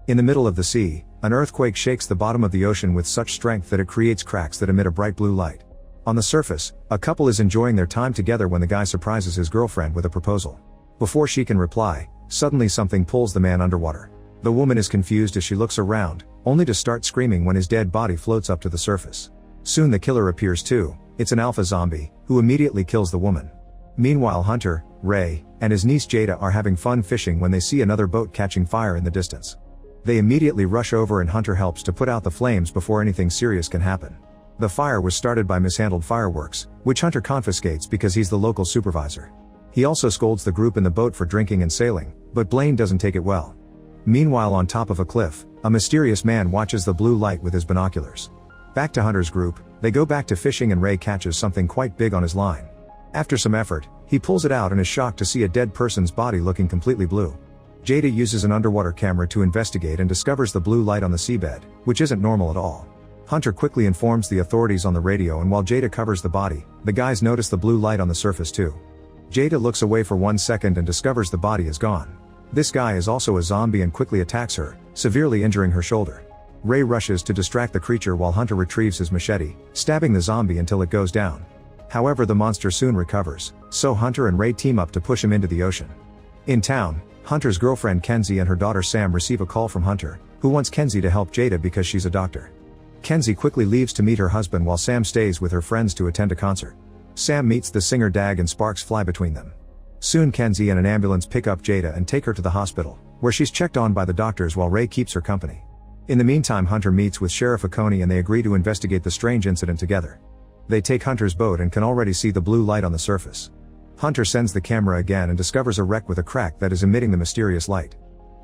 In the middle of the sea, an earthquake shakes the bottom of the ocean with such strength that it creates cracks that emit a bright blue light. On the surface, a couple is enjoying their time together when the guy surprises his girlfriend with a proposal. Before she can reply, suddenly something pulls the man underwater. The woman is confused as she looks around, only to start screaming when his dead body floats up to the surface. Soon the killer appears too. It's an alpha zombie, who immediately kills the woman. Meanwhile Hunter, Ray, and his niece Jada are having fun fishing when they see another boat catching fire in the distance. They immediately rush over and Hunter helps to put out the flames before anything serious can happen. The fire was started by mishandled fireworks, which Hunter confiscates because he's the local supervisor. He also scolds the group in the boat for drinking and sailing, but Blaine doesn't take it well. Meanwhile on top of a cliff, a mysterious man watches the blue light with his binoculars. Back to Hunter's group, they go back to fishing and Ray catches something quite big on his line. After some effort, he pulls it out and is shocked to see a dead person's body looking completely blue. Jada uses an underwater camera to investigate and discovers the blue light on the seabed, which isn't normal at all. Hunter quickly informs the authorities on the radio and while Jada covers the body, the guys notice the blue light on the surface too. Jada looks away for 1 second and discovers the body is gone. This guy is also a zombie and quickly attacks her, severely injuring her shoulder. Ray rushes to distract the creature while Hunter retrieves his machete, stabbing the zombie until it goes down. However, the monster soon recovers, so Hunter and Ray team up to push him into the ocean. In town, Hunter's girlfriend Kenzie and her daughter Sam receive a call from Hunter, who wants Kenzie to help Jada because she's a doctor. Kenzie quickly leaves to meet her husband while Sam stays with her friends to attend a concert. Sam meets the singer Dag and sparks fly between them. Soon Kenzie and an ambulance pick up Jada and take her to the hospital, where she's checked on by the doctors while Ray keeps her company. In the meantime Hunter meets with Sheriff Oconee and they agree to investigate the strange incident together. They take Hunter's boat and can already see the blue light on the surface. Hunter sends the camera again and discovers a wreck with a crack that is emitting the mysterious light.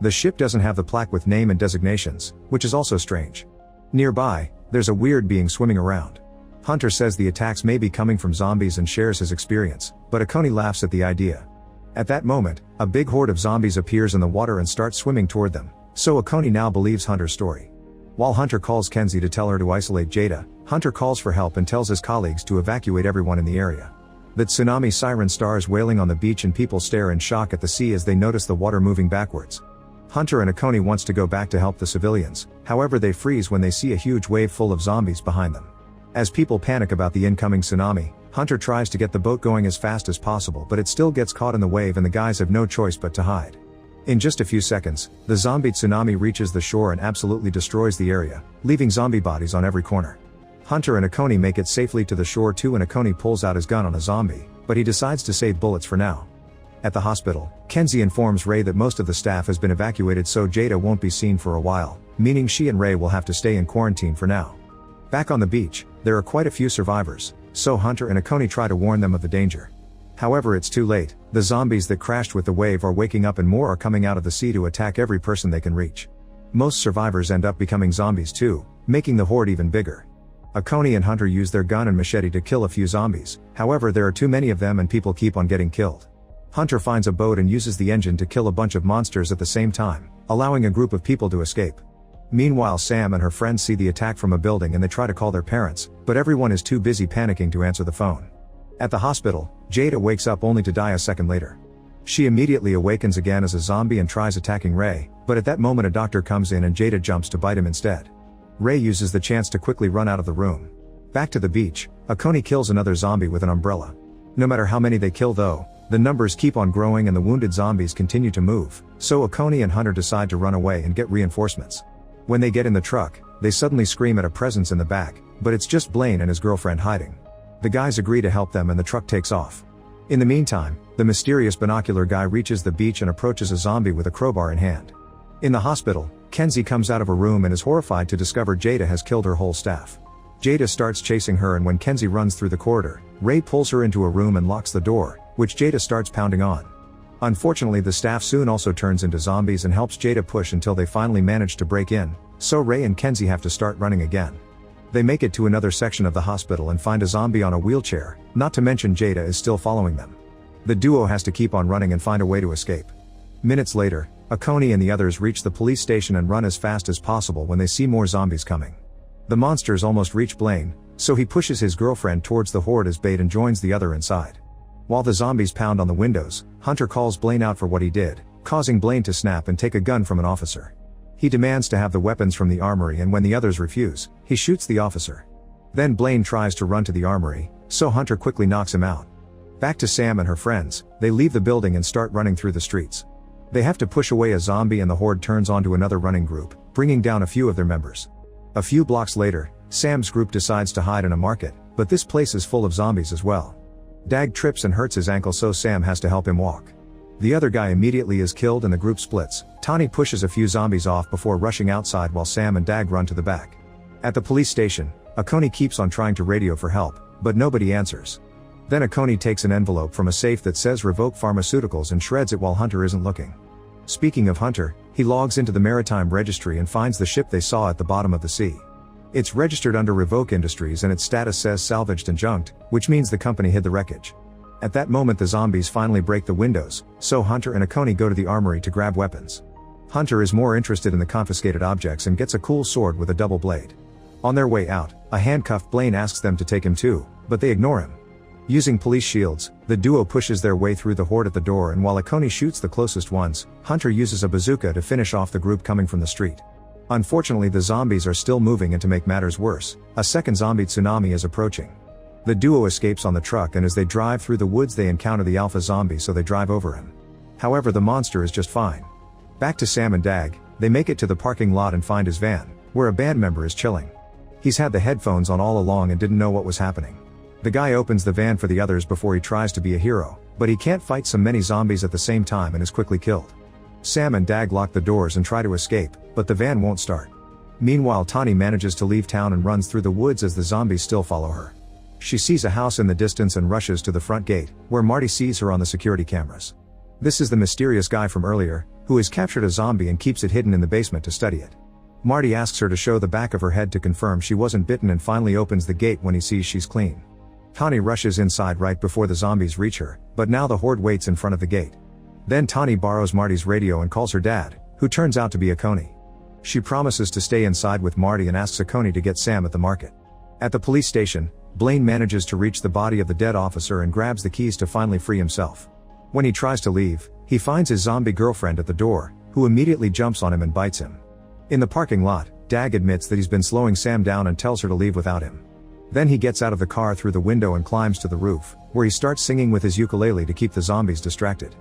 The ship doesn't have the plaque with name and designations, which is also strange. Nearby, there's a weird being swimming around. Hunter says the attacks may be coming from zombies and shares his experience, but Oconee laughs at the idea. At that moment, a big horde of zombies appears in the water and starts swimming toward them, so Oconee now believes Hunter's story. While Hunter calls Kenzie to tell her to isolate Jada, Hunter calls for help and tells his colleagues to evacuate everyone in the area. The tsunami siren stars wailing on the beach and people stare in shock at the sea as they notice the water moving backwards. Hunter and Oconee wants to go back to help the civilians, however they freeze when they see a huge wave full of zombies behind them. As people panic about the incoming tsunami, Hunter tries to get the boat going as fast as possible but it still gets caught in the wave and the guys have no choice but to hide. In just a few seconds, the zombie tsunami reaches the shore and absolutely destroys the area, leaving zombie bodies on every corner. Hunter and Oconee make it safely to the shore too and Oconee pulls out his gun on a zombie, but he decides to save bullets for now. At the hospital, Kenzie informs Ray that most of the staff has been evacuated so Jada won't be seen for a while, meaning she and Ray will have to stay in quarantine for now. Back on the beach, there are quite a few survivors, so Hunter and Oconee try to warn them of the danger. However, it's too late. The zombies that crashed with the wave are waking up and more are coming out of the sea to attack every person they can reach. Most survivors end up becoming zombies too, making the horde even bigger. Oconee and Hunter use their gun and machete to kill a few zombies, however there are too many of them and people keep on getting killed. Hunter finds a boat and uses the engine to kill a bunch of monsters at the same time, allowing a group of people to escape. Meanwhile Sam and her friends see the attack from a building and they try to call their parents, but everyone is too busy panicking to answer the phone. At the hospital, Jada wakes up only to die a second later. She immediately awakens again as a zombie and tries attacking Ray, but at that moment a doctor comes in and Jada jumps to bite him instead. Ray uses the chance to quickly run out of the room. Back to the beach, Oconee kills another zombie with an umbrella. No matter how many they kill though, the numbers keep on growing and the wounded zombies continue to move, so Oconee and Hunter decide to run away and get reinforcements. When they get in the truck, they suddenly scream at a presence in the back, but it's just Blaine and his girlfriend hiding. The guys agree to help them and the truck takes off. In the meantime, the mysterious binocular guy reaches the beach and approaches a zombie with a crowbar in hand. In the hospital, Kenzie comes out of a room and is horrified to discover Jada has killed her whole staff. Jada starts chasing her and when Kenzie runs through the corridor, Ray pulls her into a room and locks the door, which Jada starts pounding on. Unfortunately the staff soon also turns into zombies and helps Jada push until they finally manage to break in, so Ray and Kenzie have to start running again. They make it to another section of the hospital and find a zombie on a wheelchair, not to mention Jada is still following them. The duo has to keep on running and find a way to escape. Minutes later, Oconee and the others reach the police station and run as fast as possible when they see more zombies coming. The monsters almost reach Blaine, so he pushes his girlfriend towards the horde as bait and joins the other inside. While the zombies pound on the windows, Hunter calls Blaine out for what he did, causing Blaine to snap and take a gun from an officer. He demands to have the weapons from the armory, and when the others refuse, he shoots the officer. Then Blaine tries to run to the armory, so Hunter quickly knocks him out. Back to Sam and her friends, they leave the building and start running through the streets. They have to push away a zombie and the horde turns onto another running group, bringing down a few of their members. A few blocks later, Sam's group decides to hide in a market, but this place is full of zombies as well. Dag trips and hurts his ankle, so Sam has to help him walk. The other guy immediately is killed and the group splits. Tani pushes a few zombies off before rushing outside while Sam and Dag run to the back. At the police station, Akoni keeps on trying to radio for help, but nobody answers. Then Akoni takes an envelope from a safe that says Revoke Pharmaceuticals and shreds it while Hunter isn't looking. Speaking of Hunter, he logs into the maritime registry and finds the ship they saw at the bottom of the sea. It's registered under Revoke Industries and its status says salvaged and junked, which means the company hid the wreckage. At that moment the zombies finally break the windows, so Hunter and Akoni go to the armory to grab weapons. Hunter is more interested in the confiscated objects and gets a cool sword with a double blade. On their way out, a handcuffed Blaine asks them to take him too, but they ignore him. Using police shields, the duo pushes their way through the horde at the door, and while Akoni shoots the closest ones, Hunter uses a bazooka to finish off the group coming from the street. Unfortunately, the zombies are still moving, and to make matters worse, a second zombie tsunami is approaching. The duo escapes on the truck, and as they drive through the woods they encounter the alpha zombie, so they drive over him. However, the monster is just fine. Back to Sam and Dag, they make it to the parking lot and find his van, where a band member is chilling. He's had the headphones on all along and didn't know what was happening. The guy opens the van for the others before he tries to be a hero, but he can't fight so many zombies at the same time and is quickly killed. Sam and Dag lock the doors and try to escape, but the van won't start. Meanwhile, Tani manages to leave town and runs through the woods as the zombies still follow her. She sees a house in the distance and rushes to the front gate, where Marty sees her on the security cameras. This is the mysterious guy from earlier, who has captured a zombie and keeps it hidden in the basement to study it. Marty asks her to show the back of her head to confirm she wasn't bitten and finally opens the gate when he sees she's clean. Tani rushes inside right before the zombies reach her, but now the horde waits in front of the gate. Then Tani borrows Marty's radio and calls her dad, who turns out to be Akoni. She promises to stay inside with Marty and asks Akoni to get Sam at the market. At the police station, Blaine manages to reach the body of the dead officer and grabs the keys to finally free himself. When he tries to leave, he finds his zombie girlfriend at the door, who immediately jumps on him and bites him. In the parking lot, Dag admits that he's been slowing Sam down and tells her to leave without him. Then he gets out of the car through the window and climbs to the roof, where he starts singing with his ukulele to keep the zombies distracted.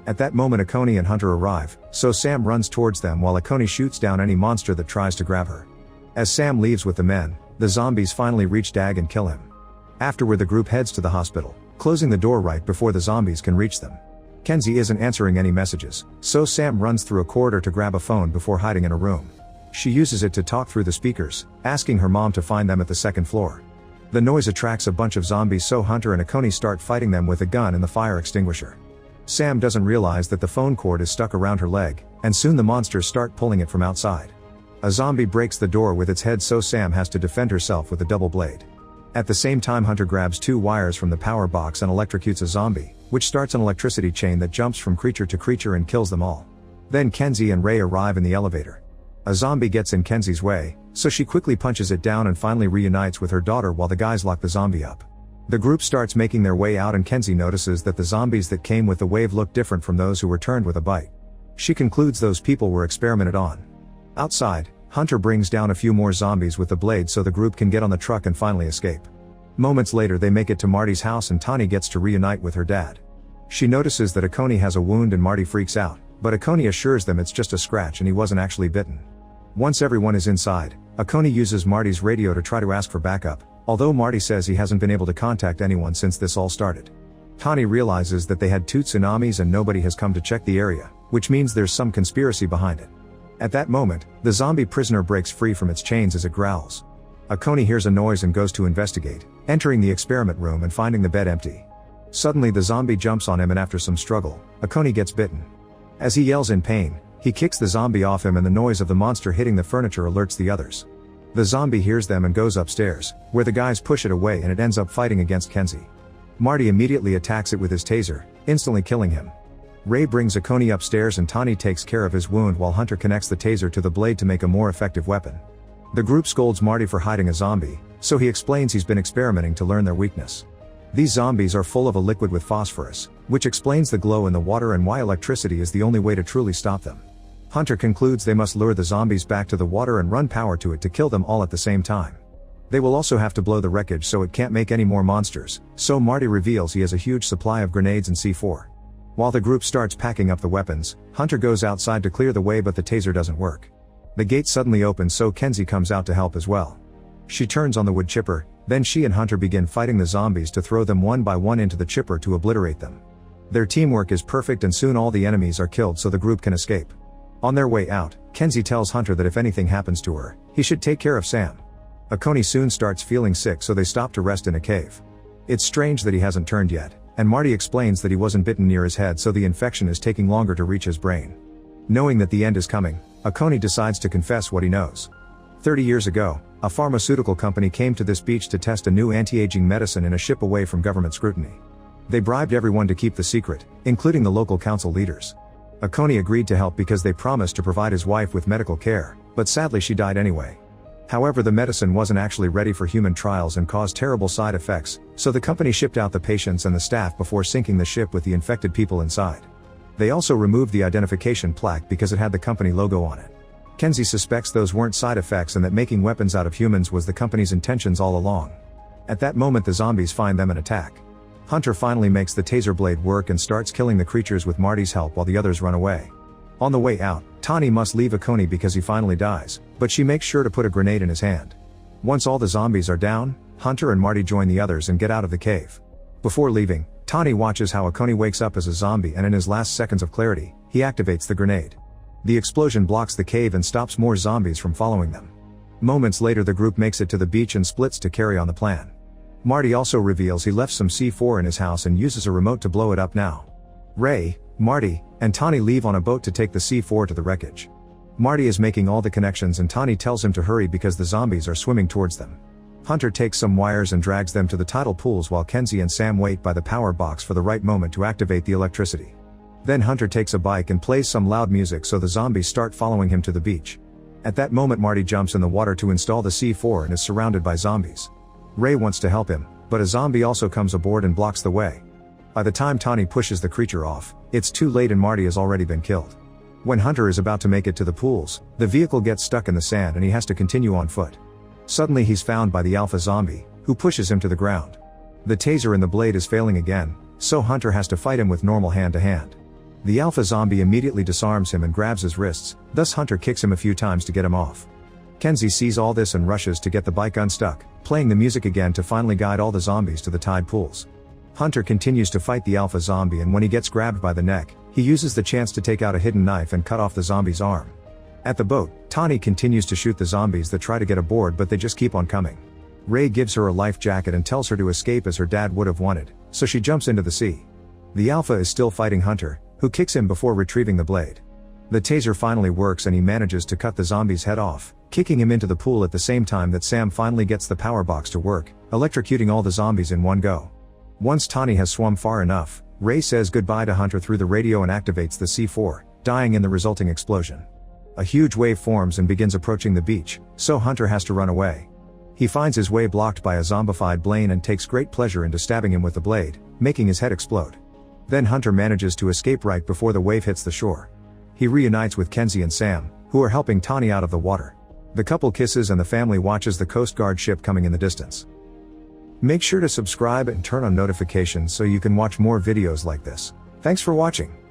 At that moment Akoni and Hunter arrive, so Sam runs towards them while Akoni shoots down any monster that tries to grab her. As Sam leaves with the men, the zombies finally reach Dag and kill him. Afterward the group heads to the hospital, closing the door right before the zombies can reach them. Kenzie isn't answering any messages, so Sam runs through a corridor to grab a phone before hiding in a room. She uses it to talk through the speakers, asking her mom to find them at the second floor. The noise attracts a bunch of zombies, so Hunter and Akoni start fighting them with a gun and the fire extinguisher. Sam doesn't realize that the phone cord is stuck around her leg, and soon the monsters start pulling it from outside. A zombie breaks the door with its head, so Sam has to defend herself with a double blade. At the same time Hunter grabs two wires from the power box and electrocutes a zombie, which starts an electricity chain that jumps from creature to creature and kills them all. Then Kenzie and Ray arrive in the elevator. A zombie gets in Kenzie's way, so she quickly punches it down and finally reunites with her daughter while the guys lock the zombie up. The group starts making their way out and Kenzie notices that the zombies that came with the wave look different from those who returned with a bite. She concludes those people were experimented on. Outside, Hunter brings down a few more zombies with the blade so the group can get on the truck and finally escape. Moments later they make it to Marty's house and Tani gets to reunite with her dad. She notices that Akoni has a wound and Marty freaks out, but Akoni assures them it's just a scratch and he wasn't actually bitten. Once everyone is inside, Akoni uses Marty's radio to try to ask for backup, although Marty says he hasn't been able to contact anyone since this all started. Tani realizes that they had 2 tsunamis and nobody has come to check the area, which means there's some conspiracy behind it. At that moment, the zombie prisoner breaks free from its chains as it growls. Akoni hears a noise and goes to investigate, entering the experiment room and finding the bed empty. Suddenly the zombie jumps on him and after some struggle, Akoni gets bitten. As he yells in pain, he kicks the zombie off him and the noise of the monster hitting the furniture alerts the others. The zombie hears them and goes upstairs, where the guys push it away and it ends up fighting against Kenzie. Marty immediately attacks it with his taser, instantly killing him. Ray brings Akoni upstairs and Tani takes care of his wound while Hunter connects the taser to the blade to make a more effective weapon. The group scolds Marty for hiding a zombie, so he explains he's been experimenting to learn their weakness. These zombies are full of a liquid with phosphorus, which explains the glow in the water and why electricity is the only way to truly stop them. Hunter concludes they must lure the zombies back to the water and run power to it to kill them all at the same time. They will also have to blow the wreckage so it can't make any more monsters, so Marty reveals he has a huge supply of grenades and C4. While the group starts packing up the weapons, Hunter goes outside to clear the way but the taser doesn't work. The gate suddenly opens so Kenzie comes out to help as well. She turns on the wood chipper, then she and Hunter begin fighting the zombies to throw them one by one into the chipper to obliterate them. Their teamwork is perfect and soon all the enemies are killed so the group can escape. On their way out, Kenzie tells Hunter that if anything happens to her, he should take care of Sam. Akoni soon starts feeling sick so they stop to rest in a cave. It's strange that he hasn't turned yet, and Marty explains that he wasn't bitten near his head so the infection is taking longer to reach his brain. Knowing that the end is coming, Akoni decides to confess what he knows. 30 years ago, a pharmaceutical company came to this beach to test a new anti-aging medicine in a ship away from government scrutiny. They bribed everyone to keep the secret, including the local council leaders. Akoni agreed to help because they promised to provide his wife with medical care, but sadly she died anyway. However, the medicine wasn't actually ready for human trials and caused terrible side effects, so the company shipped out the patients and the staff before sinking the ship with the infected people inside. They also removed the identification plaque because it had the company logo on it. Kenzie suspects those weren't side effects and that making weapons out of humans was the company's intentions all along. At that moment the zombies find them and attack. Hunter finally makes the taser blade work and starts killing the creatures with Marty's help while the others run away. On the way out, Tani must leave Akoni because he finally dies, but she makes sure to put a grenade in his hand. Once all the zombies are down, Hunter and Marty join the others and get out of the cave. Before leaving, Tani watches how Akoni wakes up as a zombie and in his last seconds of clarity, he activates the grenade. The explosion blocks the cave and stops more zombies from following them. Moments later the group makes it to the beach and splits to carry on the plan. Marty also reveals he left some C4 in his house and uses a remote to blow it up now. Ray, Marty, and Tani leave on a boat to take the C4 to the wreckage. Marty is making all the connections and Tani tells him to hurry because the zombies are swimming towards them. Hunter takes some wires and drags them to the tidal pools while Kenzie and Sam wait by the power box for the right moment to activate the electricity. Then Hunter takes a bike and plays some loud music so the zombies start following him to the beach. At that moment Marty jumps in the water to install the C4 and is surrounded by zombies. Ray wants to help him, but a zombie also comes aboard and blocks the way. By the time Tani pushes the creature off, it's too late and Marty has already been killed. When Hunter is about to make it to the pools, the vehicle gets stuck in the sand and he has to continue on foot. Suddenly he's found by the alpha zombie, who pushes him to the ground. The taser in the blade is failing again, so Hunter has to fight him with normal hand-to-hand. The alpha zombie immediately disarms him and grabs his wrists, thus Hunter kicks him a few times to get him off. Kenzie sees all this and rushes to get the bike unstuck, playing the music again to finally guide all the zombies to the tide pools. Hunter continues to fight the alpha zombie and when he gets grabbed by the neck, he uses the chance to take out a hidden knife and cut off the zombie's arm. At the boat, Tani continues to shoot the zombies that try to get aboard but they just keep on coming. Ray gives her a life jacket and tells her to escape as her dad would have wanted, so she jumps into the sea. The alpha is still fighting Hunter, who kicks him before retrieving the blade. The taser finally works and he manages to cut the zombie's head off, kicking him into the pool at the same time that Sam finally gets the power box to work, electrocuting all the zombies in one go. Once Tani has swum far enough, Ray says goodbye to Hunter through the radio and activates the C4, dying in the resulting explosion. A huge wave forms and begins approaching the beach, so Hunter has to run away. He finds his way blocked by a zombified Blaine and takes great pleasure into stabbing him with the blade, making his head explode. Then Hunter manages to escape right before the wave hits the shore. He reunites with Kenzie and Sam, who are helping Tani out of the water. The couple kisses and the family watches the Coast Guard ship coming in the distance. Make sure to subscribe and turn on notifications so you can watch more videos like this. Thanks for watching.